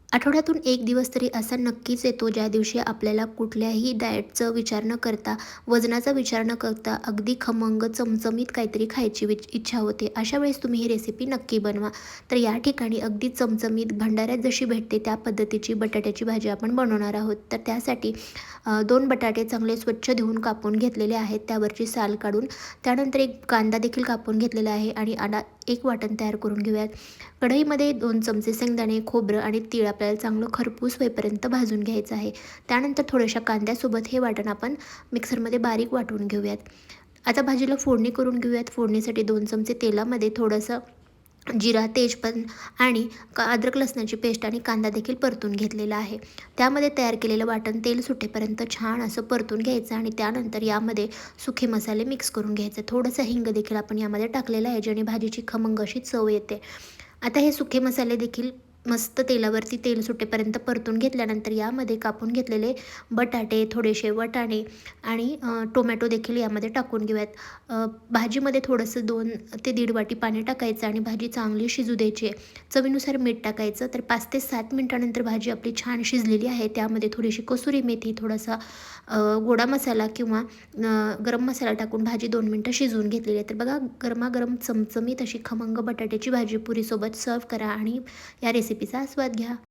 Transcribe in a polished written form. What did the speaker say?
आठवड्यातून एक दिवस तरी असा नक्कीच येतो, ज्या दिवशी आपल्याला कुठल्याही डाएटचं विचार न करता, वजनाचा विचार न करता अगदी खमंग, चमचमीत काहीतरी खायची इच्छा होते. अशा वेळेस तुम्ही ही रेसिपी नक्की बनवा. तर या ठिकाणी अगदी चमचमीत भंडाऱ्यात जशी भेटते त्या पद्धतीची बटाट्याची भाजी आपण बनवणार आहोत. तर त्यासाठी 2 बटाटे चांगले स्वच्छ धुवून कापून घेतलेले आहेत, त्यावरची साल काढून. त्यानंतर एक कांदा देखील कापून घेतलेला आहे आणि एक वाटण तयार करून घेऊयात. कढईमध्ये 2 चमचे शेंगदाणे, खोबरं आणि तीळ आपल्याला चांगलं खरपूस होईपर्यंत भाजून घ्यायचं आहे. त्यानंतर थोड्याशा कांद्यासोबत हे वाटण आपण मिक्सरमध्ये बारीक वाटून घेऊयात. आता भाजीला फोडणी करून घेऊयात. फोडणीसाठी 2 चमचे तेलामध्ये थोडंसं जिरा, तेजपान आणि अद्रक लसणाची पेस्ट आणि कांदा देखील परतून घेतलेला आहे. त्यामध्ये तयार केलेलं वाटण तेल सुटेपर्यंत छान असं परतून घ्यायचं आणि त्यानंतर यामध्ये सुखे मसाले मिक्स करून घ्यायचे. थोडंसं हिंग देखील आपण यामध्ये टाकलेलं आहे, जेणे भाजीची खमंग अशी चव येते. आता हे सुके मसाले देखील मस्त तेलावरती तेल सुटेपर्यंत परतून घेतल्यानंतर यामध्ये कापून घेतलेले बटाटे, थोडेसे वाटाणे आणि टोमॅटो देखील यामध्ये टाकून घेऊयात. भाजीमध्ये थोडंसं 2 ते दीड वाटी पाणी टाकायचं आणि भाजी चांगली शिजू द्यायची आहे. चवीनुसार मीठ टाकायचं. तर 5 ते 7 मिनिटानंतर भाजी आपली छान शिजलेली आहे. त्यामध्ये थोडीशी कसुरी मेथी, थोडासा गोडा मसाला किंवा गरम मसाला टाकून भाजी 2 मिनिटं शिजवून घेतलेली आहे. तर बघा, गरमागरम चमचमीत अशी खमंग बटाट्याची भाजी पुरीसोबत सर्व्ह करा आणि या रेसिपीचा आस्वाद घ्या.